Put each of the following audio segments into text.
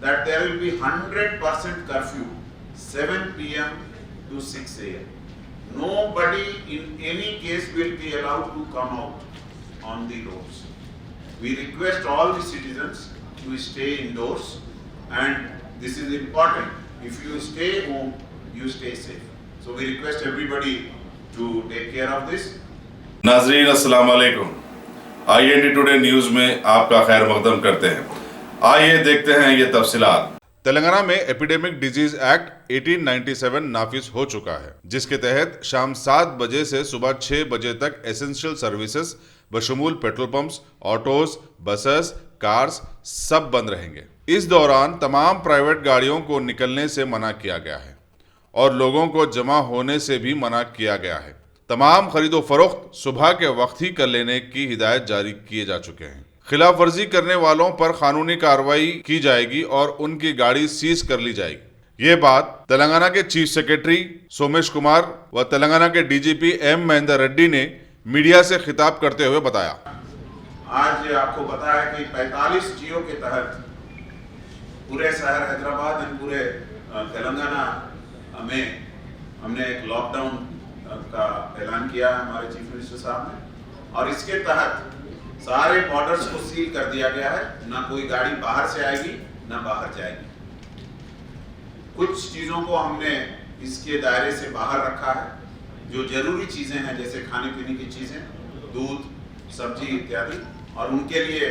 that there will be 100% curfew 7 p.m. to 6 a.m. Nobody in any case will be allowed to come out on the roads. We request all the citizens to stay indoors, and this is important. If you stay home, you stay safe. So we request everybody to take care of this. नाजरीन अस्सलाम वालेकुम। IND today news में आपका खैर मकदम करते हैं। आइए देखते हैं ये तफसीलात। तेलंगाना में एपिडेमिक डिजीज एक्ट 1897 नाफिज हो चुका है, जिसके तहत शाम 7 बजे से सुबह 6 बजे तक एसेंशियल सर्विसेज बशमूल petrol pumps, autos, buses, cars सब बंद रहेंगे। इस दौरान तमाम प्राइवेट गाड़ियों को निकलने से मना किया गया है और लोगों को जमा होने से भी मना किया गया है। तमाम खरीदो फरोख्त सुबह के वक्त ही कर लेने की हिदायत जारी किए जा चुके हैं। खिलाफ वर्जी करने वालों पर कानूनी कार्रवाई की जाएगी और उनकी गाड़ी सीज कर ली जाएगी। ये बात तेलंगाना के चीफ सेक्रेटरी सोमेश कुमार व तेलंगाना के डीजीपी एम महेंदर रेड्डी ने मीडिया से खिताब करते हुए बताया। आज आपको पता है कि 45 जियो के तहत पूरे शहर हैदराबाद और पूरे तेलंगाना में हमने एक लॉकडाउन का ऐलान किया है हमारे चीफ मिनिस्टर साहब ने, और इसके तहत सारे बॉर्डर्स को सील कर दिया गया है। ना कोई गाड़ी बाहर से आएगी ना बाहर जाएगी। कुछ चीजों को हमने इसके दायरे से बाहर रखा है। जो जरूरी चीजें हैं जैसे खाने पीने की चीजें, दूध, सब्जी इत्यादि, और उनके लिए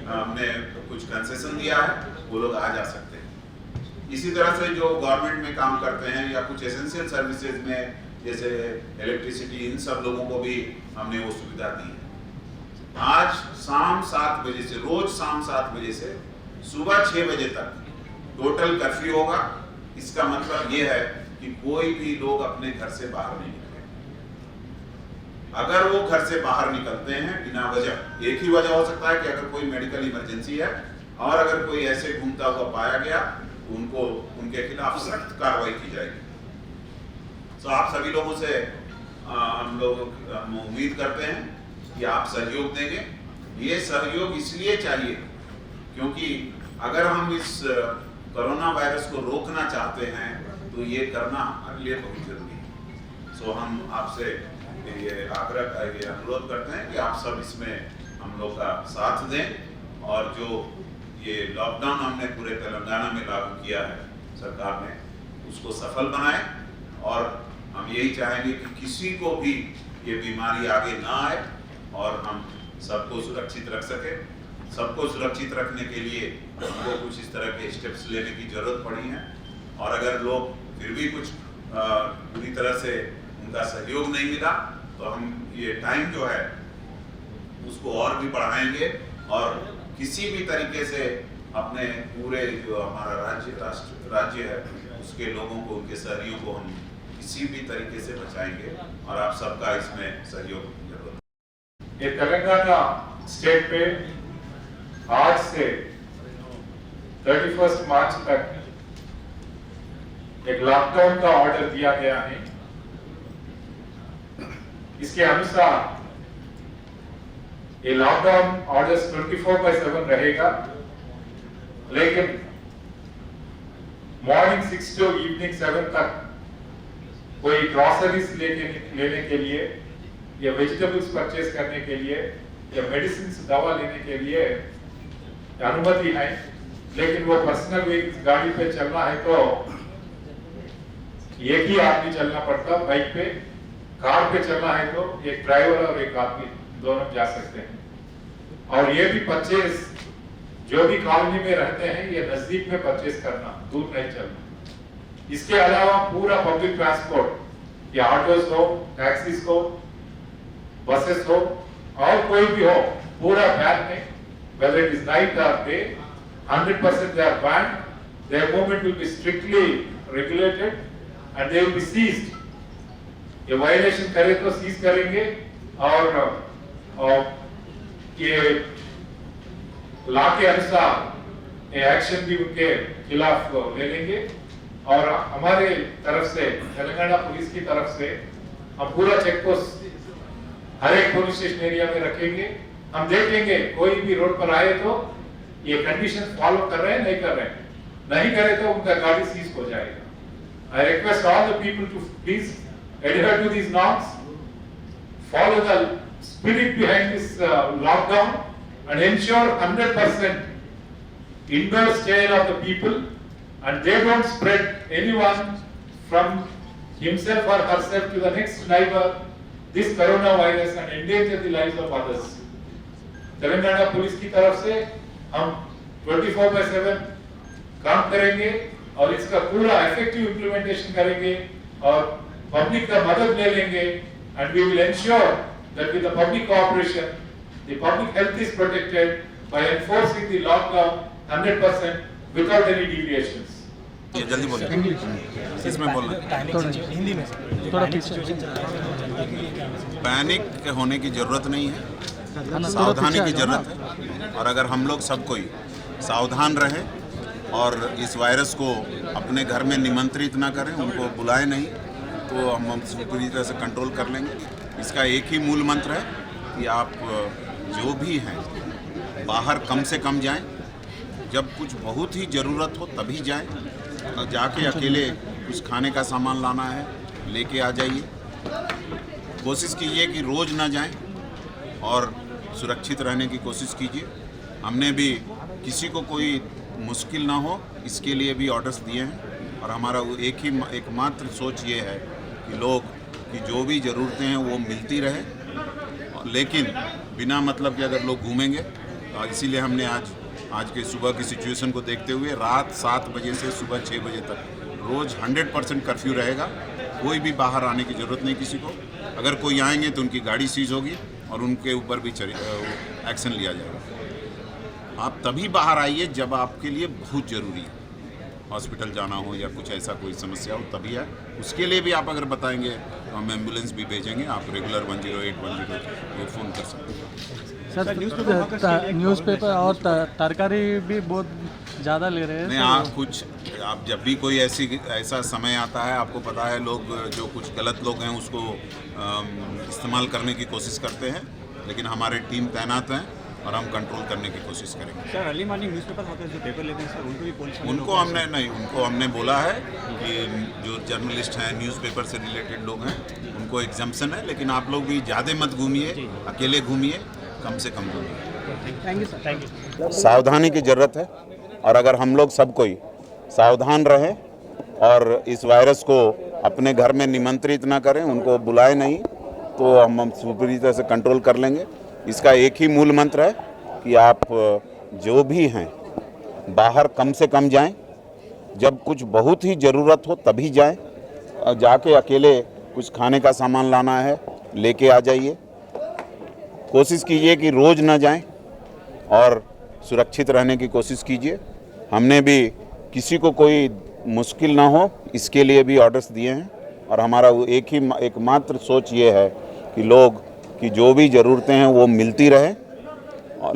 हमने कुछ कंसेशन दिया है, वो लोग आ जा सकते हैं। इसी तरह से जो गवर्नमेंट में काम करते हैं या कुछ एसेंशियल सर्विसेज में जैसे इलेक्ट्रिसिटी, इन सब लोगों को भी हमने वो सुविधा दी है। आज शाम 7 बजे से, रोज शाम 7 बजे से सुबह 6 बजे तक टोटल कर्फ्यू होगा। इसका मतलब ये है कि कोई भी लोग अपने घर से बाहर नहीं निकले। अगर वो घर से बाहर निकलते हैं बिना वजह, एक ही वजह हो सकता है कि अगर कोई मेडिकल इमरजेंसी है, और अगर कोई ऐसे घूमता हुआ पाया गया तो उनको, उनके खिलाफ सख्त कार्रवाई की जाएगी। तो आप सभी लोगों से हम उम्मीद करते हैं कि आप सहयोग देंगे। ये सहयोग इसलिए चाहिए क्योंकि अगर हम इस कोरोना वायरस को रोकना चाहते हैं तो ये करना हमारे लिए बहुत जरूरी है। सो हम आपसे ये अनुरोध करते हैं कि आप सब इसमें हम लोग का साथ दें, और जो ये लॉकडाउन हमने पूरे तेलंगाना में लागू किया है सरकार ने, उसको सफल बनाए। और हम यही चाहेंगे कि किसी को भी ये बीमारी आगे ना आए और हम सबको सुरक्षित रख सके। सबको सुरक्षित रखने के लिए हमको कुछ इस तरह के स्टेप्स लेने की जरूरत पड़ी है, और अगर लोग फिर भी कुछ पूरी तरह से उनका सहयोग नहीं मिला तो हम ये टाइम जो है उसको और भी बढ़ाएंगे, और किसी भी तरीके से अपने पूरे जो हमारा राज्य है उसके लोगों को, उनके शहरियों को हम किसी भी तरीके से बचाएंगे, और आप सबका इसमें सहयोग जरूर। ये तेलंगाना स्टेट पे आज से 31 मार्च तक एक लॉकडाउन का ऑर्डर दिया गया है। इसके अनुसार ये लॉकडाउन ऑर्डर 24/7 रहेगा, लेकिन मॉर्निंग 6 to इवनिंग 7 तक कोई ग्रोसरीज लेने के लिए या वेजिटेबल्स परचेज करने के लिए या मेडिसिन दवा लेने के लिए अनुमति है। लेकिन वो पर्सनल व्हीकल्स गाड़ी पे चलना है तो एक ही आदमी चलना पड़ता, बाइक पे। कार पे चलना है तो एक ड्राइवर और एक आदमी दोनों जा सकते हैं। और ये भी परचेज जो भी कॉलोनी में रहते हैं ये नजदीक में परचेज करना, दूर नहीं चलना। इसके अलावा पूरा पब्लिक ट्रांसपोर्ट, या ऑटोज हो, टैक्सीज हो, बसेस हो, और कोई भी हो, पूरा बैन है। whether it is night or day, 100% they are banned. Their movement will be strictly regulated and they will be seized. ये वायलेशन करे तो सीज करेंगे, और ये लॉ के अनुसार ये एक्शन भी उनके खिलाफ ले लेंगे। और हमारे तरफ से, तेलंगाना पुलिस की तरफ से, हम पूरा चेक पोस्ट हर एक पुलिस स्टेशन एरिया में रखेंगे। हम देखेंगे कोई भी रोड पर आए तो ये कंडीशन फॉलो कर रहे हैं नहीं कर रहे हैं। नहीं करे तो उनका गाड़ी सीज हो जाएगा। I request all the people to please adhere to these norms, follow the spirit behind this lockdown, and ensure 100% indoor stay of the people, and they don't spread anyone from himself or herself to the next neighbor this coronavirus and endanger the lives of others. Telangana police की तरफ से हम 24/7 काम करेंगे और इसका पूरा effective implementation करेंगे और पब्लिक का मदद ले लेंगे, and we will ensure that with the public cooperation the public health is protected by enforcing the lockdown 100% without any deviations. ये जल्दी बोलिए, इसमें बोलना। हिंदी में थोड़ा पीछे। पैनिक होने की जरूरत नहीं है, सावधानी की जरूरत है। और अगर हम लोग सब कोई सावधान रहे और इस वायरस को अपने घर में निमंत्रित ना करें, उनको बुलाए नहीं, तो हम पूरी तरह से कंट्रोल कर लेंगे। इसका एक ही मूल मंत्र है कि आप जो भी हैं बाहर कम से कम जाएं, जब कुछ बहुत ही ज़रूरत हो तभी जाएं, जाके अकेले कुछ खाने का सामान लाना है लेके आ जाइए। कोशिश कीजिए कि रोज़ ना जाएं और सुरक्षित रहने की कोशिश कीजिए। हमने भी किसी को कोई मुश्किल ना हो इसके लिए भी ऑर्डर्स दिए हैं, और हमारा एकमात्र सोच ये है कि लोग की जो भी ज़रूरतें हैं वो मिलती रहे, लेकिन बिना मतलब के अगर लोग घूमेंगे, इसीलिए हमने आज के सुबह की सिचुएशन को देखते हुए रात 7 बजे से सुबह 6 बजे तक रोज़ 100% कर्फ्यू रहेगा। कोई भी बाहर आने की ज़रूरत नहीं किसी को। अगर कोई आएंगे तो उनकी गाड़ी सीज होगी और उनके ऊपर भी एक्शन लिया जाएगा। आप तभी बाहर आइए जब आपके लिए बहुत ज़रूरी है, हॉस्पिटल जाना हो या कुछ ऐसा कोई समस्या हो तभी है। उसके लिए भी आप अगर बताएंगे तो हम एम्बुलेंस भी भेजेंगे। आप रेगुलर 108 को फ़ोन कर सकते हैं। सर न्यूज़पेपर और तरकारी भी बहुत ज़्यादा ले रहे हैं। नहीं, आप जब भी कोई ऐसा समय आता है, आपको पता है लोग जो कुछ गलत लोग हैं उसको इस्तेमाल करने की कोशिश करते हैं, लेकिन हमारे टीम तैनात हैं और हम कंट्रोल करने की कोशिश करेंगे। सर अर्ली मॉर्निंग न्यूज़पेपर होते हैं जो पेपर लेते हैं सर, उनको भी पुलिस उनको हमने बोला है कि जो जर्नलिस्ट हैं, न्यूज़पेपर से रिलेटेड लोग हैं, उनको एग्जाम्पशन है, लेकिन आप लोग भी ज़्यादा मत घूमिए, अकेले घूमिए, कम से कम घूमिए। Thank you sir. Thank you. सावधानी की ज़रूरत है, और अगर हम लोग सब कोई सावधान रहें और इस वायरस को अपने घर में निमंत्रित ना करें, उनको बुलाए नहीं, तो हम पूरी तरह से कंट्रोल कर लेंगे। इसका एक ही मूल मंत्र है कि आप जो भी हैं बाहर कम से कम जाएं, जब कुछ बहुत ही ज़रूरत हो तभी जाएं, जाके अकेले कुछ खाने का सामान लाना है लेके आ जाइए। कोशिश कीजिए कि रोज़ ना जाएं और सुरक्षित रहने की कोशिश कीजिए। हमने भी किसी को कोई मुश्किल ना हो इसके लिए भी ऑर्डर्स दिए हैं, और हमारा एकमात्र सोच ये है कि लोग की जो भी ज़रूरतें हैं वो मिलती रहे,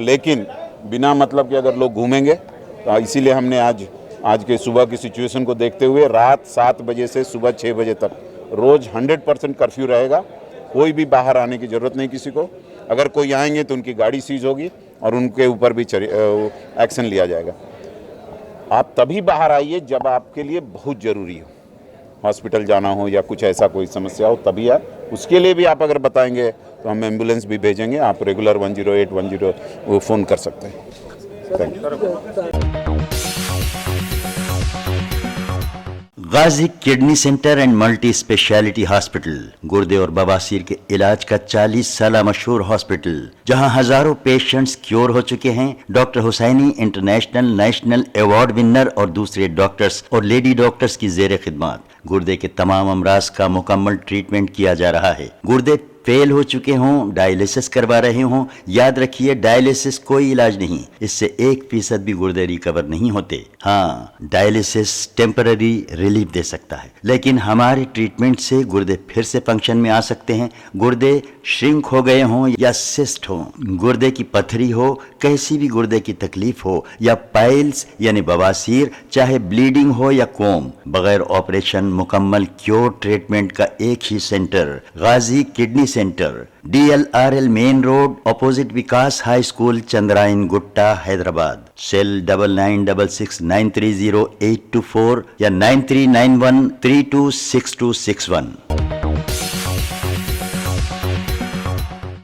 लेकिन बिना मतलब के अगर लोग घूमेंगे, तो इसीलिए हमने आज के सुबह की सिचुएशन को देखते हुए रात 7 बजे से सुबह 6 बजे तक रोज़ 100% कर्फ्यू रहेगा। कोई भी बाहर आने की ज़रूरत नहीं किसी को। अगर कोई आएंगे तो उनकी गाड़ी सीज होगी और उनके ऊपर भी एक्शन लिया जाएगा। आप तभी बाहर आइए जब आपके लिए बहुत ज़रूरी हो, हॉस्पिटल जाना हो या कुछ ऐसा कोई समस्या हो तभी है। उसके लिए भी आप अगर बताएंगे तो हम एम्बुलेंस भी भेजेंगे। आप रेगुलर 108 फ़ोन कर सकते हैं। Thank you. Ghazi kidney centre and multi speciality hospital गुर्दे और बवासीर के इलाज का 40 साल मशहूर हॉस्पिटल, जहां हजारों पेशेंट्स क्योर हो चुके हैं। Doctor Husaini international national award winner और दूसरे डॉक्टर्स और लेडी डॉक्टर्स की जेर खिदमत गुर्दे के तमाम अमराज का मुकम्मल ट्रीटमेंट किया जा रहा है। गुर्दे फेल हो चुके हों, डायलिसिस करवा रहे हों, याद रखिए डायलिसिस कोई इलाज नहीं, इससे 1% भी गुर्दे रिकवर नहीं होते। हाँ, डायलिसिस टेम्पररी रिलीफ दे सकता है, लेकिन हमारे ट्रीटमेंट से गुर्दे फिर से फंक्शन में आ सकते हैं। गुर्दे श्रिंक हो गए हों या सिस्ट हो, गुर्दे की पथरी हो, कैसी भी गुर्दे की तकलीफ हो, या पाइल्स यानी बवासीर, चाहे ब्लीडिंग हो या कोम, बगैर ऑपरेशन मुकम्मल क्योर ट्रीटमेंट का एक ही centre Ghazi kidney centre, DLRL main road, opposite Vikas high school, Chandrayangutta, Hyderabad. Cell 9966930824 या 9391326261।